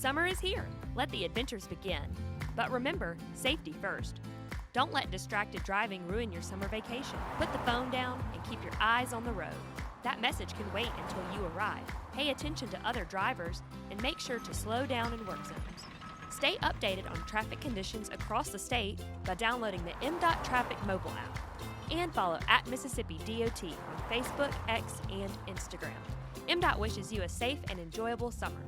Summer is here. Let the adventures begin. But remember, safety first. Don't let distracted driving ruin your summer vacation. Put the phone down and keep your eyes on the road. That message can wait until you arrive. Pay attention to other drivers and make sure to slow down in work zones. Stay updated on traffic conditions across the state by downloading the MDOT Traffic mobile app. And follow @Mississippi DOT on Facebook, X, and Instagram. MDOT wishes you a safe and enjoyable summer.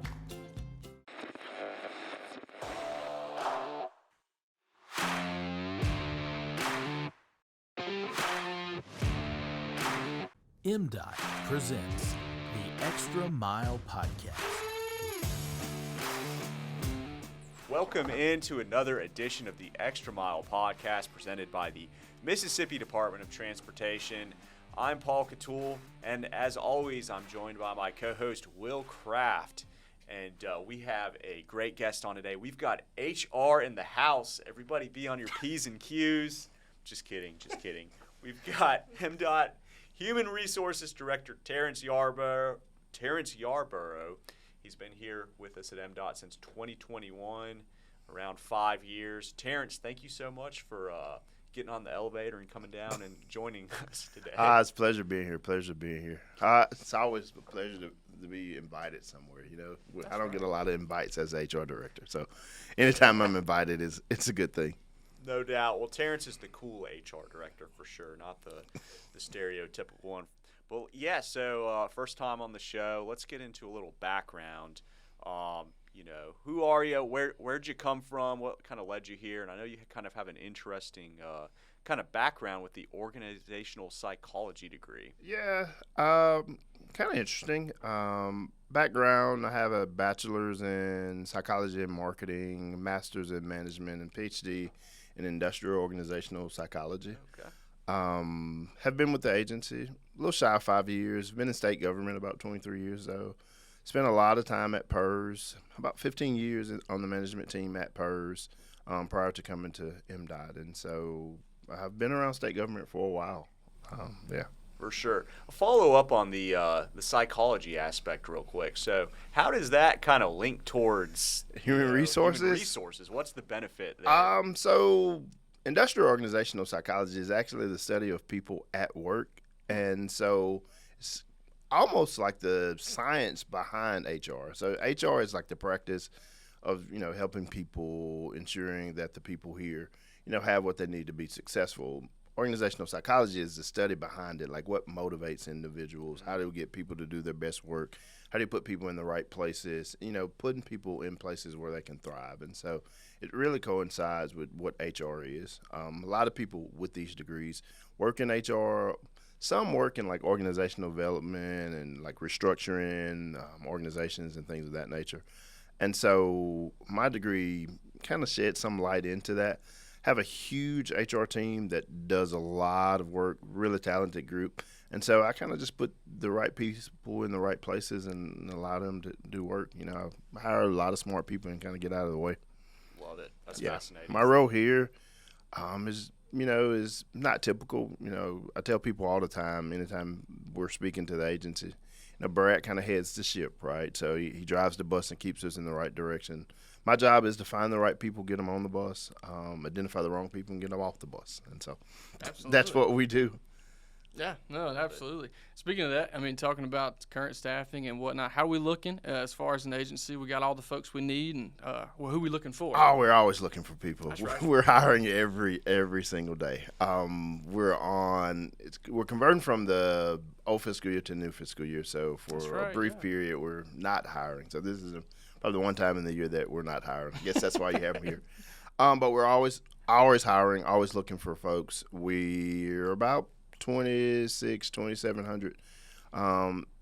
MDOT presents the Extra Mile Podcast. Welcome into another edition of the Extra Mile Podcast presented by the Mississippi Department of Transportation. I'm Paul Catul, and as always, I'm joined by my co-host, Will Kraft. And we have a great guest on today. We've got HR in the house. Everybody be on your P's and Q's. Just kidding. We've got MDOT Human Resources Director Terrance Yarbrough. He's been here with us at MDOT since 2021, around 5 years. Terrance, thank you so much for getting on the elevator and coming down and joining us today. It's a pleasure being here. It's always a pleasure to be invited somewhere. You know, I don't get a lot of invites as HR director, so anytime I'm invited, it's a good thing. No doubt. Well, Terrance is the cool HR director for sure, not the stereotypical one. Well, yeah, so first time on the show, let's get into a little background. Who are you? Where'd you come from? What kind of led you here? And I know you kind of have an interesting kind of background with the organizational psychology degree. Yeah, kind of interesting. Background, I have a bachelor's in psychology and marketing, master's in management, and PhD in industrial organizational psychology. Okay. Have been with the agency a little shy of 5 years. Been in state government about 23 years, though. Spent a lot of time at PERS, about 15 years on the management team at PERS prior to coming to MDOT. And so I've been around state government for a while. Yeah. For sure. I'll follow up on the psychology aspect real quick. So how does that kind of link towards human resources? Human resources. What's the benefit there? So industrial organizational psychology is actually the study of people at work. And so it's almost like the science behind HR. So HR is like the practice of, helping people, ensuring that the people here, have what they need to be successful. Organizational psychology is the study behind it, like what motivates individuals, how do we get people to do their best work, how do you put people in the right places, putting people in places where they can thrive. And so it really coincides with what HR is. A lot of people with these degrees work in HR. Some work in like organizational development and like restructuring organizations and things of that nature. And so my degree kind of shed some light into that. Have a huge HR team that does a lot of work, really talented group. And so I kind of just put the right people in the right places and allow them to do work. I hire a lot of smart people and kind of get out of the way. Love it. That's fascinating. My role here is not typical. I tell people all the time, anytime we're speaking to the agency, Brad kind of heads the ship, right? So he drives the bus and keeps us in the right direction. My job is to find the right people, get them on the bus, identify the wrong people, and get them off the bus. And so that's what we do. Yeah, no, absolutely. Speaking of that, talking about current staffing and whatnot, how are we looking as far as an agency? We got all the folks we need, and who are we looking for? Oh, we're always looking for people. That's right. We're hiring every single day. We're converting from the old fiscal year to new fiscal year, so for a brief period, we're not hiring. So this is probably the one time in the year that we're not hiring. I guess that's why you have them here. But we're always hiring, always looking for folks. We're about 2,700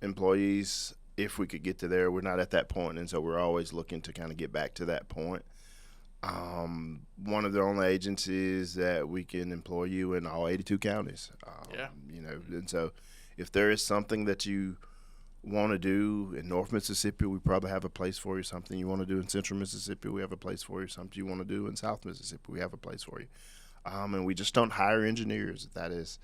employees. If we could get to there, we're not at that point, and so we're always looking to kind of get back to that point. One of the only agencies that we can employ you in all 82 counties. And so if there is something that you want to do in North Mississippi, we probably have a place for you. Something you want to do in Central Mississippi, we have a place for you. Something you want to do in South Mississippi, we have a place for you. And we just don't hire engineers. That is,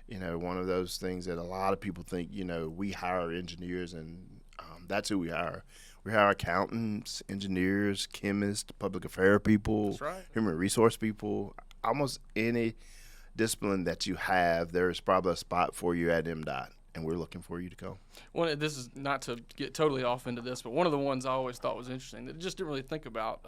one of those things that a lot of people think, we hire engineers and that's who we hire. We hire accountants, engineers, chemists, public affairs people, That's right. human resource people. Almost any discipline that you have, there is probably a spot for you at MDOT, and we're looking for you to go. Well, this is not to get totally off into this, but one of the ones I always thought was interesting that I just didn't really think about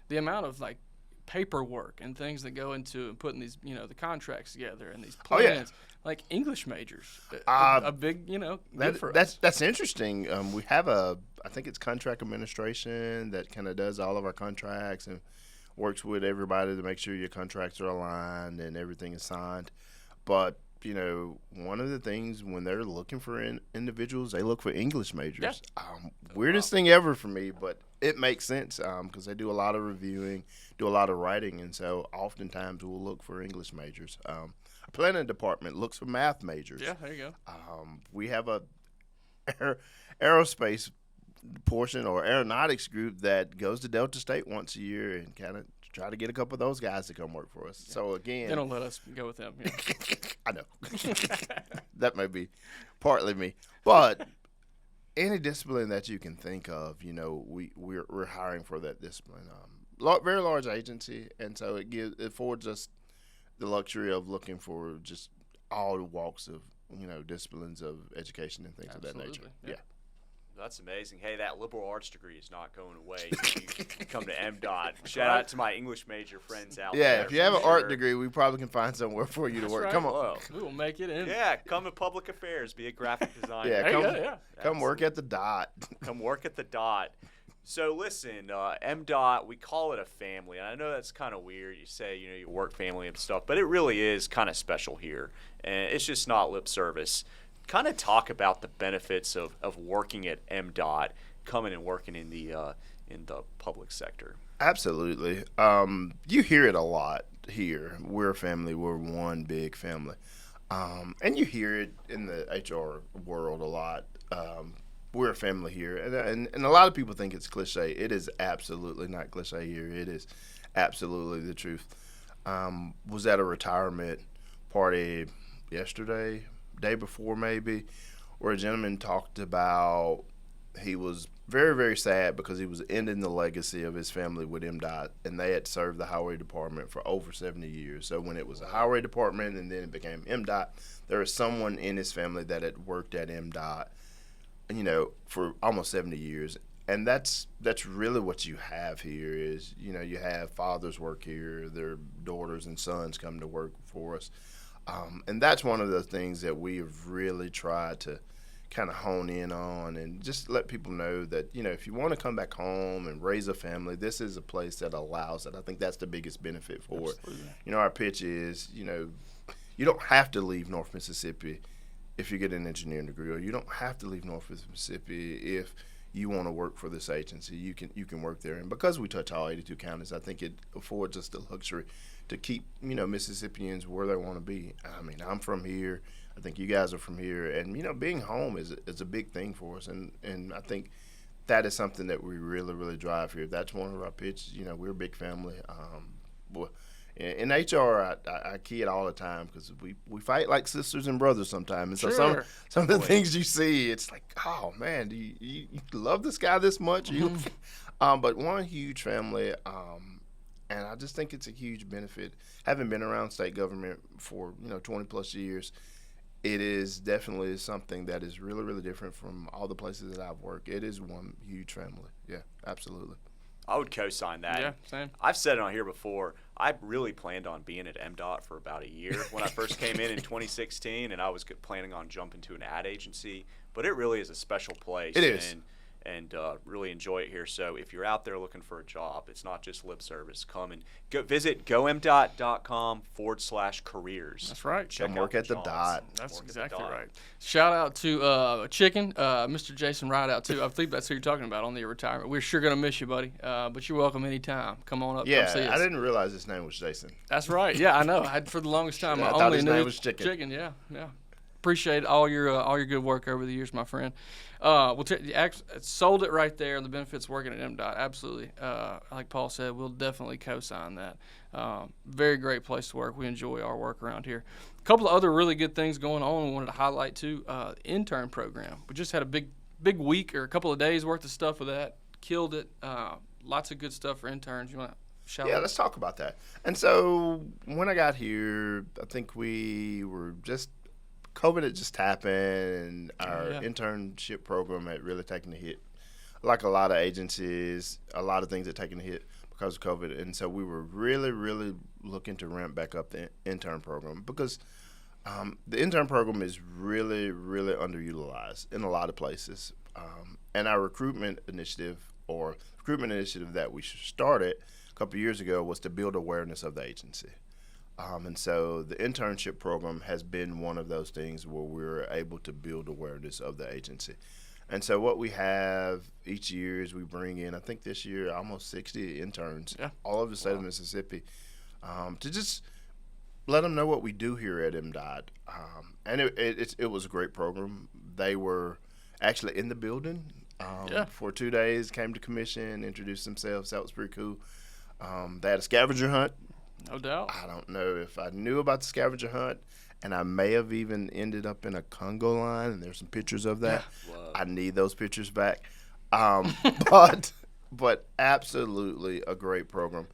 the amount of like paperwork and things that go into putting these, the contracts together and these Oh, yeah. plans. Like English majors, a big, good for us. That's interesting. We have I think it's contract administration that kind of does all of our contracts and works with everybody to make sure your contracts are aligned and everything is signed. But one of the things when they're looking for individuals, they look for English majors. Yeah. Weirdest thing ever for me, but it makes sense because they do a lot of reviewing, do a lot of writing, and so oftentimes we'll look for English majors. Our planning department looks for math majors. Yeah, there you go. We have a aerospace portion or aeronautics group that goes to Delta State once a year and kind of try to get a couple of those guys to come work for us. Yeah. So again, they don't let us go with them. Yeah. I know that may be partly me, but any discipline that you can think of, we're hiring for that discipline. Very large agency, and so it affords us the luxury of looking for just all walks of disciplines of education and things Absolutely. of that nature. Yeah. That's amazing. Hey, that liberal arts degree is not going away. So you come to MDOT. Shout out to my English major friends out there. Yeah, if you have an sure. art degree, we probably can find somewhere for you to That's work. right. Come on. Whoa. We will make it in. Yeah, come to public affairs. Be a graphic designer. Yeah, There you come, go, yeah. come work at the DOT. Come work at the DOT. So listen, MDOT, we call it a family, and I know that's kind of weird. You say, your work family and stuff, but it really is kind of special here, and it's just not lip service. Kind of talk about the benefits of working at MDOT, coming and working in the public sector. Absolutely. You hear it a lot here. We're a family. We're one big family. And you hear it in the HR world a lot. We're a family here. And a lot of people think it's cliche. It is absolutely not cliche here. It is absolutely the truth. Was at a retirement party yesterday, day before maybe, where a gentleman talked about he was very, very sad because he was ending the legacy of his family with MDOT, and they had served the highway department for over 70 years. So when it was a highway department and then it became MDOT, there was someone in his family that had worked at MDOT, for almost 70 years. And that's really what you have here is, you have fathers work here, their daughters and sons come to work for us. And that's one of the things that we have really tried to kind of hone in on and just let people know that, if you want to come back home and raise a family, this is a place that allows it. I think that's the biggest benefit for Absolutely. it. Our pitch is, you don't have to leave North Mississippi if you get an engineering degree, or you don't have to leave North Mississippi if you want to work for this agency. You can work there. And because we touch all 82 counties, I think it affords us the luxury to keep, Mississippians where they want to be. I mean, I'm from here. I think you guys are from here. And, being home is a big thing for us. And I think that is something that we really, really drive here. That's one of our pitches. We're a big family. In HR, I key it all the time because we fight like sisters and brothers sometimes. And so Sure. some of the things you see, it's like, oh, man, do you love this guy this much? But one huge family, and I just think it's a huge benefit. Having been around state government for 20-plus years, it is definitely something that is really, really different from all the places that I've worked. It is one huge family. Yeah, absolutely. I would co-sign that. Yeah, same. I've said it on here before. I really planned on being at MDOT for about a year when I first came in 2016, and I was planning on jumping to an ad agency. But it really is a special place. It is. And really enjoy it here. So if you're out there looking for a job, it's not just lip service. Come and visit gomdot.com/careers. That's right. Check Come out work the at the jobs. DOT. That's Work at the exactly DOT. right. Shout out to Chicken, Mr. Jason Rideout, too. I think that's who you're talking about on the retirement. We're sure going to miss you, buddy. But you're welcome anytime. Come on up. Yeah, come see us. I didn't realize his name was Jason. That's right. Yeah, I know. For the longest time, I I thought only his knew name was Chicken. Yeah. Appreciate all your good work over the years, my friend. Sold it right there. The benefits working at MDOT, absolutely. Like Paul said, we'll definitely co-sign that. Very great place to work. We enjoy our work around here. A couple of other really good things going on. We wanted to highlight too. Intern program. We just had a big week or a couple of days worth of stuff with that. killed it. Lots of good stuff for interns. You want to shout Yeah, out? let's talk about that. And so when I got here, I think we were just COVID had just happened, and our internship program had really taken a hit. Like a lot of agencies, a lot of things had taken a hit because of COVID, and so we were really, really looking to ramp back up the intern program because the intern program is really, really underutilized in a lot of places. And our recruitment initiative that we started a couple of years ago was to build awareness of the agency. And so the internship program has been one of those things where we're able to build awareness of the agency. And so what we have each year is we bring in, I think this year, almost 60 interns all over the state of Mississippi to just let them know what we do here at MDOT. And it was a great program. They were actually in the building for 2 days, came to commission, introduced themselves. That was pretty cool. They had a scavenger hunt. No doubt. I don't know if I knew about the scavenger hunt, and I may have even ended up in a Congo line, and there's some pictures of that. I need those pictures back. But absolutely a great program.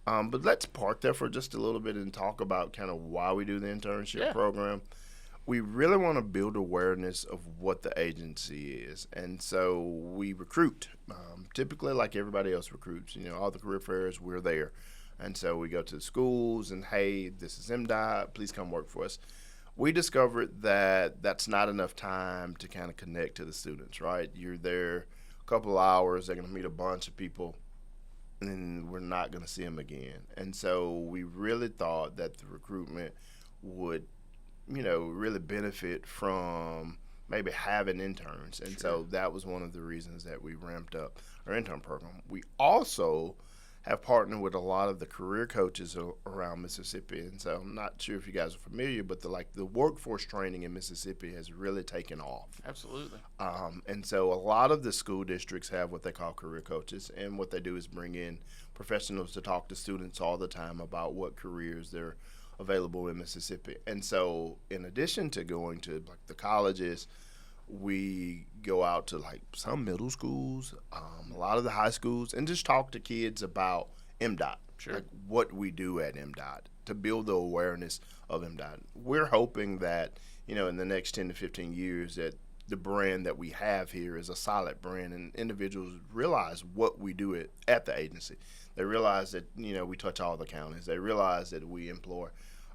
But let's park there for just a little bit and talk about kind of why we do the internship program. We really want to build awareness of what the agency is. And so we recruit, typically like everybody else recruits. You know, all the career fairs, we're there. And so we go to the schools and, hey, this is MDOT, please come work for us. We discovered that that's not enough time to kind of connect to the students, right? You're there a couple of hours, they're going to meet a bunch of people, and then we're not going to see them again. And so we really thought that the recruitment would, you know, really benefit from maybe having interns. And so that was one of the reasons that we ramped up our intern program. We also have partnered with a lot of the career coaches around Mississippi. And so I'm not sure if you guys are familiar, but the workforce training in Mississippi has really taken off. Absolutely. And so a lot of the school districts have what they call career coaches. And what they do is bring in professionals to talk to students all the time about what careers they're available in Mississippi. And so in addition to going to like the colleges, we go out to like some middle schools, a lot of the high schools, and just talk to kids about MDOT, like what we do at MDOT to build the awareness of MDOT. We're hoping that, you know, in the next 10 to 15 years that the brand that we have here is a solid brand and individuals realize what we do at the agency. They realize that, you know, we touch all the counties. They realize that we employ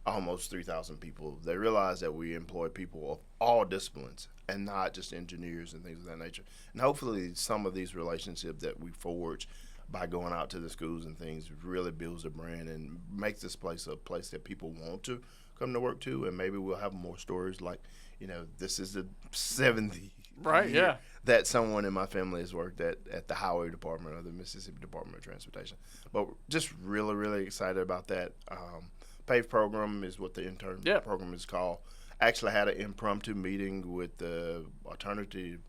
almost 3,000 people. They realize that we employ people of all disciplines and not just engineers and things of that nature. And hopefully some of these relationships that we forge by going out to the schools and things really builds a brand and makes this place a place that people want to come to work to. And maybe we'll have more stories like, you know, this is the 70th year that someone in my family has worked at the Highway Department or the Mississippi Department of Transportation. But just really, really excited about that. PAVE program is what the intern program is called. Actually had an impromptu meeting with the alternative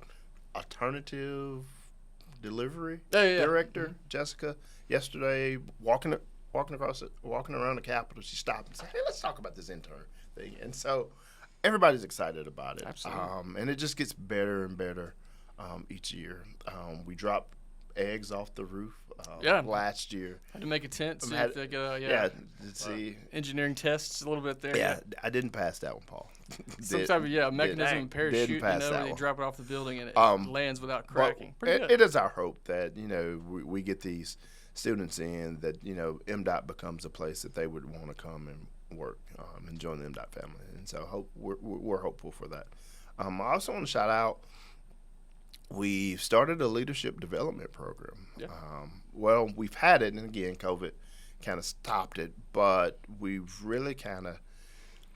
delivery director, Jessica, yesterday, walking around the Capitol. She stopped and said, hey, let's talk about this intern thing. And so everybody's excited about it. Absolutely. And it just gets better and better each year. We drop eggs off the roof last year. Had to make a tent, see if they could, see engineering tests a little bit there. Yeah, I didn't pass that one, Paul. Some type of mechanism, parachute, you know, where they drop it off the building and it lands without cracking. It is our hope that, you know, we get these students in that, you know, MDOT becomes a place that they would want to come and work and join the MDOT family. And so we're hopeful for that. I also want to shout out, we've started a leadership development program. Well, we've had it, and again, COVID kind of stopped it, but we've really kind of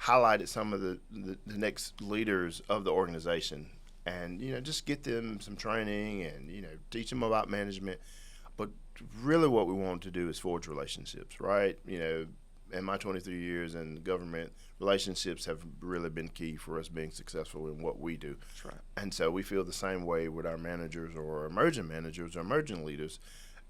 highlighted some of the next leaders of the organization and, you know, just get them some training and, you know, teach them about management. But really what we want to do is forge relationships, right? You know, in my 23 years in government, relationships have really been key for us being successful in what we do. That's right. And so we feel the same way with our managers or emerging leaders.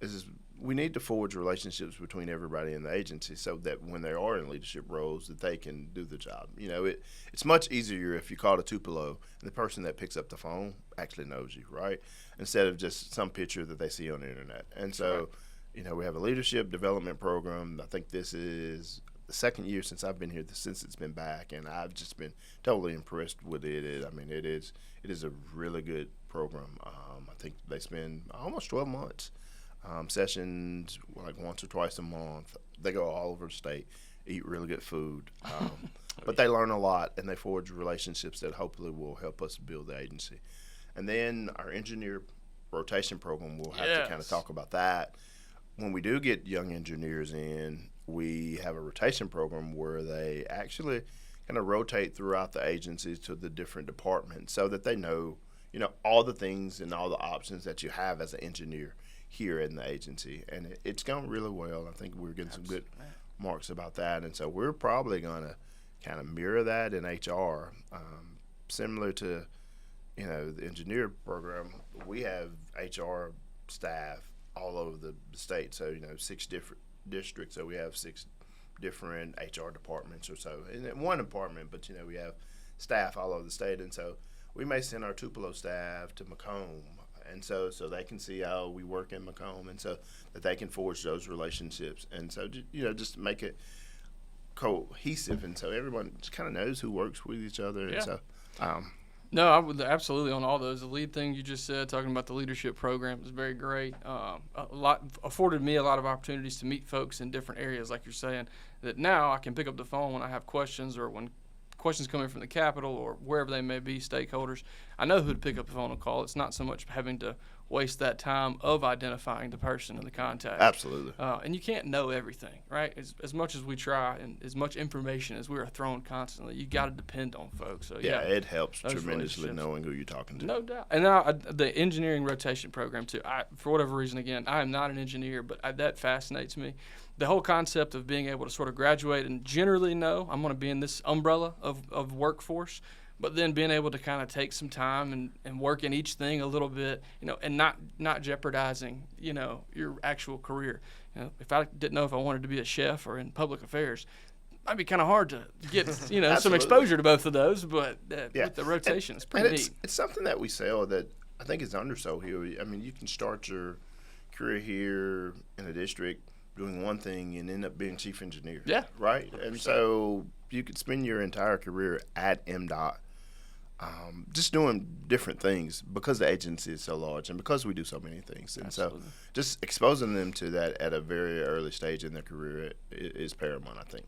Is we need to forge relationships between everybody in the agency so that when they are in leadership roles that they can do the job. It's much easier if you call a Tupelo and the person that picks up the phone actually knows you, right? Instead of just some picture that they see on the internet. And so, we have a leadership development program. I think this is the second year since I've been here, since it's been back, and I've just been totally impressed with it. It is a really good program. I think they spend almost 12 months. Sessions like once or twice a month. They go all over the state, eat really good food, but they learn a lot and they forge relationships that hopefully will help us build the agency. And then our engineer rotation program, we'll have to kind of talk about that. When we do get young engineers in, we have a rotation program where they actually kind of rotate throughout the agencies to the different departments so that they know, all the things and all the options that you have as an engineer here in the agency, and it's going really well. I think we're getting some good marks about that, and so we're probably going to kind of mirror that in HR, similar to the engineer program. We have HR staff all over the state, so 6 different districts, so we have 6 different HR departments or so in one department, but we have staff all over the state, and so we may send our Tupelo staff to Macomb. And so they can see how we work in Macomb, and so that they can forge those relationships, and so just make it cohesive, and so everyone just kind of knows who works with each other. And so, no, I would absolutely on all those. The lead thing you just said, talking about the leadership program, is very great. Afforded me a lot of opportunities to meet folks in different areas, like you're saying. That now I can pick up the phone when I have questions or when questions coming from the Capitol or wherever they may be, stakeholders. I know who to pick up the phone and call. It's not so much having to waste that time of identifying the person and the contact. Absolutely. And you can't know everything, right? As much as we try and as much information as we are thrown constantly, you got to depend on folks. So it helps tremendously knowing who you're talking to. No doubt. And now the engineering rotation program too. For whatever reason, again, I am not an engineer, but that fascinates me. The whole concept of being able to sort of graduate and generally know I'm going to be in this umbrella of workforce, but then being able to kind of take some time and work in each thing a little bit, and not jeopardizing, your actual career. If I didn't know if I wanted to be a chef or in public affairs, it might be kind of hard to get, some exposure to both of those, but with the rotation, it's pretty neat. It's something that we sell that I think is undersold here. You can start your career here in a district doing one thing and end up being chief engineer. Yeah. Right? And so you could spend your entire career at MDOT just doing different things because the agency is so large and because we do so many things. And Absolutely. So just exposing them to that at a very early stage in their career is paramount, I think.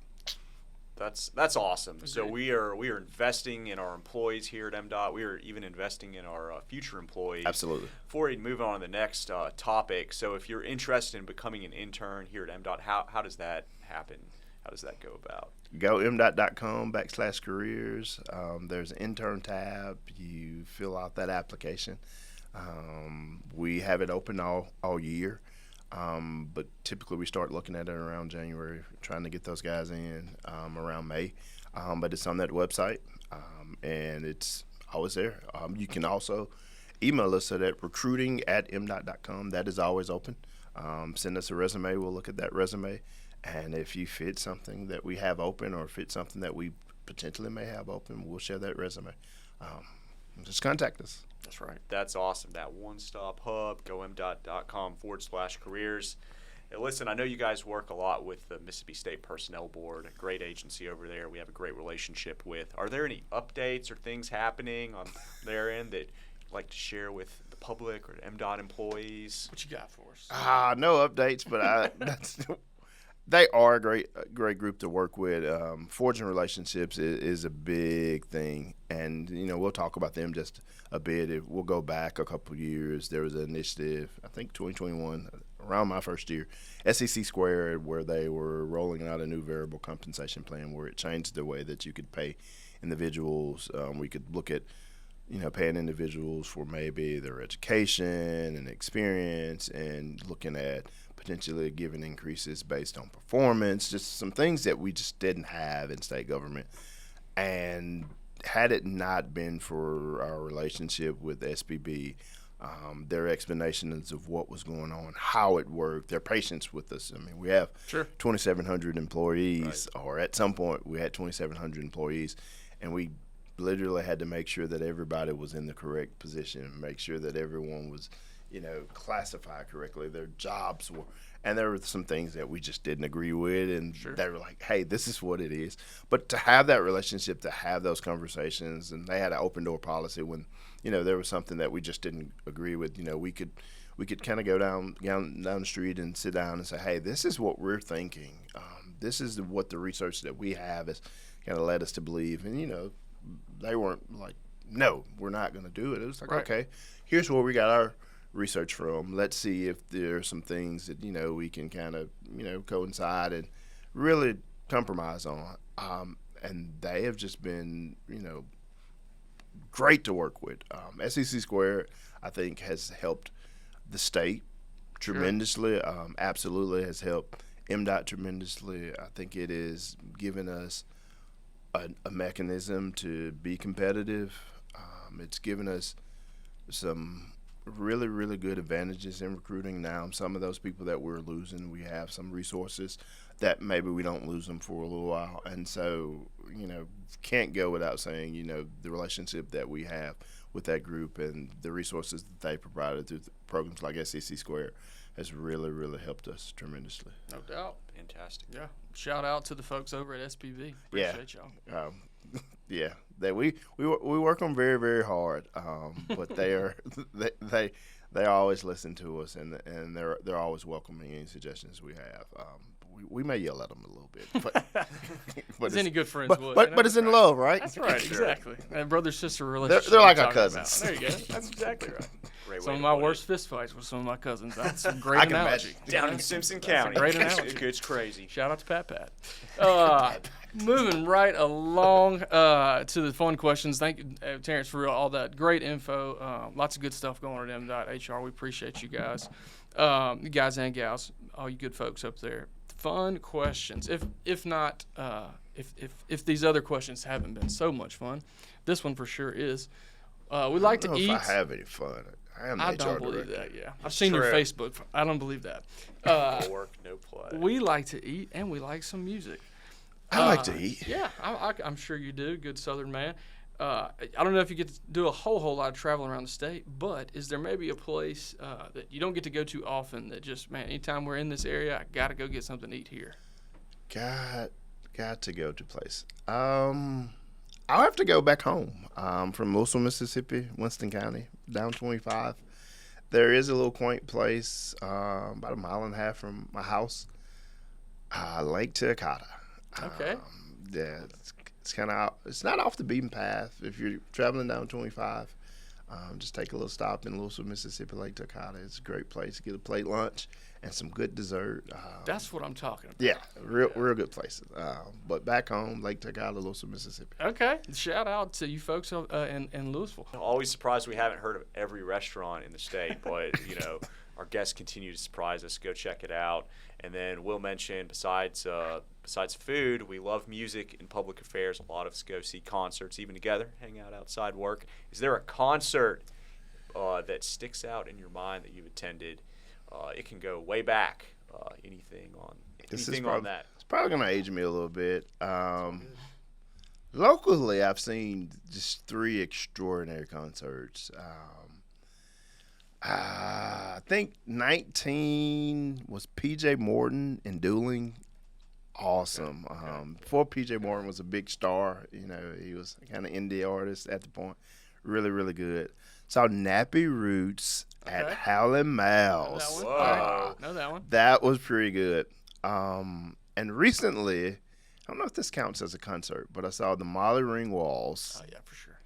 That's awesome. So we are investing in our employees here at MDOT. We are even investing in our future employees. Absolutely. Before we move on to the next topic, so if you're interested in becoming an intern here at MDOT, how does that happen? How does that go about? Go mdot.com/careers. There's an intern tab. You fill out that application. We have it open all year. But typically we start looking at it around January, trying to get those guys in around May. But it's on that website, and it's always there. You can also email us at recruiting@mdot.com. That is always open. Send us a resume. We'll look at that resume. And if you fit something that we have open or fit something that we potentially may have open, we'll share that resume. Just contact us. That's right. That's awesome. That one-stop hub, gomdot.com/careers. Hey, listen, I know you guys work a lot with the Mississippi State Personnel Board, a great agency over there we have a great relationship with. Are there any updates or things happening on their end that you'd like to share with the public or MDOT employees? What you got for us? No updates, but they are a great group to work with. Forging relationships is a big thing, and we'll talk about them just a bit. We'll go back a couple of years. There was an initiative, I think 2021, around my first year, SEC Squared, where they were rolling out a new variable compensation plan where it changed the way that you could pay individuals. We could look at paying individuals for maybe their education and experience, and looking at potentially giving increases based on performance, just some things that we just didn't have in state government. And had it not been for our relationship with SBB, their explanations of what was going on, how it worked, their patience with us. I mean, we have 2,700 employees, or at some point we had 2,700 employees, and we literally had to make sure that everybody was in the correct position, make sure that everyone was, classified correctly, their jobs were. And there were some things that we just didn't agree with, and they were like, hey, this is what it is. But to have that relationship, to have those conversations, and they had an open door policy when, there was something that we just didn't agree with, we could kind of go down the street and sit down and say, hey, this is what we're thinking. This is what the research that we have has kind of led us to believe. And, they weren't like, no, we're not going to do it. It was like, okay, here's where we got our research from. Let's see if there are some things that we can kind of coincide and really compromise on. And they have just been great to work with. SEC Squared, I think, has helped the state tremendously. Absolutely has helped MDOT tremendously. I think it has given us a mechanism to be competitive. It's given us some really, really good advantages in recruiting now. Some of those people that we're losing, we have some resources that maybe we don't lose them for a little while. And so, can't go without saying, the relationship that we have with that group and the resources that they provided through programs like SEC Square has really, really helped us tremendously. No doubt. Fantastic. Yeah. Shout out to the folks over at SPV. Appreciate y'all. Yeah, that we work them very, very hard, but they always listen to us, and they're always welcoming any suggestions we have. We may yell at them a little bit, but any good friends would. But it's in love, right? That's right, exactly. And brother-sister relationship. They're like our cousins. There you go. That's exactly right. Great Some way of to my put worst it. fist fights with some of my cousins. That's a great I can analogy. imagine. Down in Simpson County. great analogy. It's crazy. Shout out to Pat. Moving right along to the fun questions. Thank you, Terrance, for all that great info. Lots of good stuff going on at MDOT HR. We appreciate you guys, you guys and gals, all you good folks up there. Fun questions. If not, if these other questions haven't been so much fun, this one for sure is. We like to eat. If I have any fun. I don't believe that. Yeah, I've seen your Facebook. I don't believe that. No work, no play. We like to eat, and we like some music. I like to eat. Yeah, I'm sure you do. Good Southern man. I don't know if you get to do a whole lot of traveling around the state, but is there maybe a place that you don't get to go to often that just, man, anytime we're in this area, I got to go get something to eat here? Got to go to place. I'll have to go back home. From Louisville, Mississippi, Winston County, down 25. There is a little quaint place about 1.5 miles from my house, Lake Titicaca. Okay. Yeah, it's kind of it's not off the beaten path. If you're traveling down 25, just take a little stop in Louisville, Mississippi, Lake Titicaca. It's a great place to get a plate lunch and some good dessert. That's what I'm talking about. Yeah, real good places. But back home, Lake Titicaca, Louisville, Mississippi. Okay. Shout out to you folks in Louisville. I'm always surprised we haven't heard of every restaurant in the state, but our guests continue to surprise us. Go check it out. And then we'll mention besides food, we love music and public affairs. A lot of us go see concerts, even together, hang out outside work. Is there a concert that sticks out in your mind that you've attended? It can go way back. Anything on that? It's probably going to age me a little bit. Locally, I've seen just 3 extraordinary concerts. I think 19 was P.J. Morton in Dueling. Awesome. Before P.J. Morton was a big star, he was kind of indie artist at the point. Really, really good. Saw Nappy Roots at Howlin' Mouse. Know that one. That was pretty good. And recently, I don't know if this counts as a concert, but I saw the Molly Ringwalds. Oh, yeah, for sure.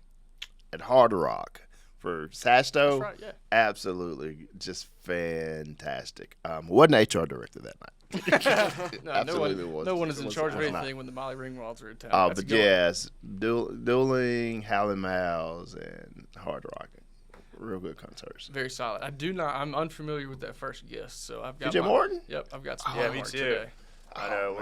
At Hard Rock. For Sasto, That's right, yeah. Absolutely, just fantastic. Wasn't HR director that night. No one is in charge of anything when the Molly Ringwalds are in town. But yes, Dueling, Howlin' Mouse, and Hard Rock. Real good concerts. Very solid. I'm unfamiliar with that first guest, so I've got PJ Morton? Yep, I've got some. Yeah, me too. Today. I know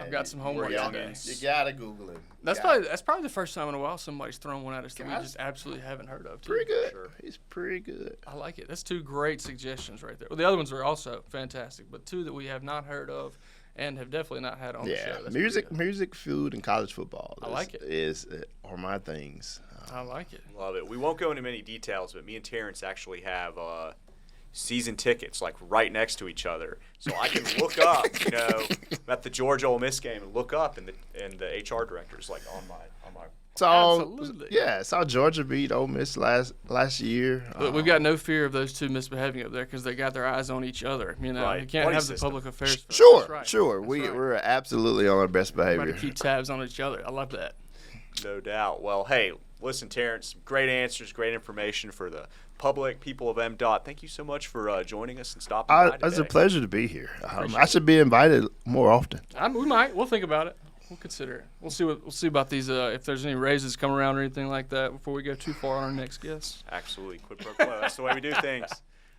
I've got some homework we're today. youngins. You gotta Google him. That's probably the first time in a while somebody's thrown one at us that we just absolutely haven't heard of. Too. pretty good. Sure. He's pretty good. I like it. That's 2 great suggestions right there. Well, the other ones are also fantastic, but 2 that we have not heard of and have definitely not had on the show. That's Music, food, and college football. I like it. Are my things. I like it. Love it. We won't go into many details, but me and Terrance actually have season tickets like right next to each other, so I can look up, at the Georgia Ole Miss game and look up, and the HR director's like on my. Absolutely. Yeah, saw Georgia beat Ole Miss last year. But we've got no fear of those 2 misbehaving up there because they got their eyes on each other. Right. You can't Buddy have system. the public affairs. Folks. Sure, That's right. sure. That's We're absolutely on our best behavior. Everybody keep tabs on each other. I love that. No doubt. Well, hey, listen, Terrance, great answers, great information for the public, people of MDOT. Thank you so much for joining us and stopping by today. It's a pleasure to be here. I should be invited more often. We might. We'll think about it. We'll consider it. We'll see about these. If there's any raises come around or anything like that before we go too far on our next guest. Absolutely. Quid pro quo. That's the way we do things.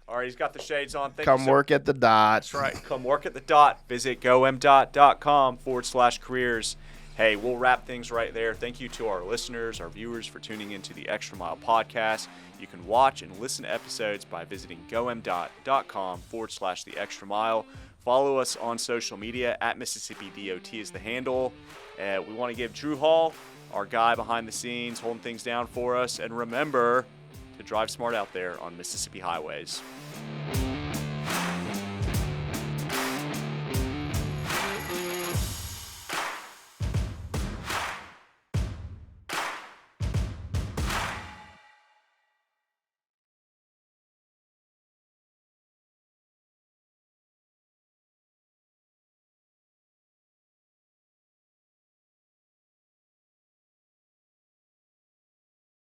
All right, he's got the shades on. Come work at the dot. That's right. Come work at the dot. Visit gomdot.com/careers. Hey, we'll wrap things right there. Thank you to our listeners, our viewers for tuning into the Extra Mile podcast. You can watch and listen to episodes by visiting gomdot.com/the extra mile. Follow us on social media at Mississippi DOT is the handle. We want to give Drew Hall, our guy behind the scenes, holding things down for us. And remember to drive smart out there on Mississippi highways.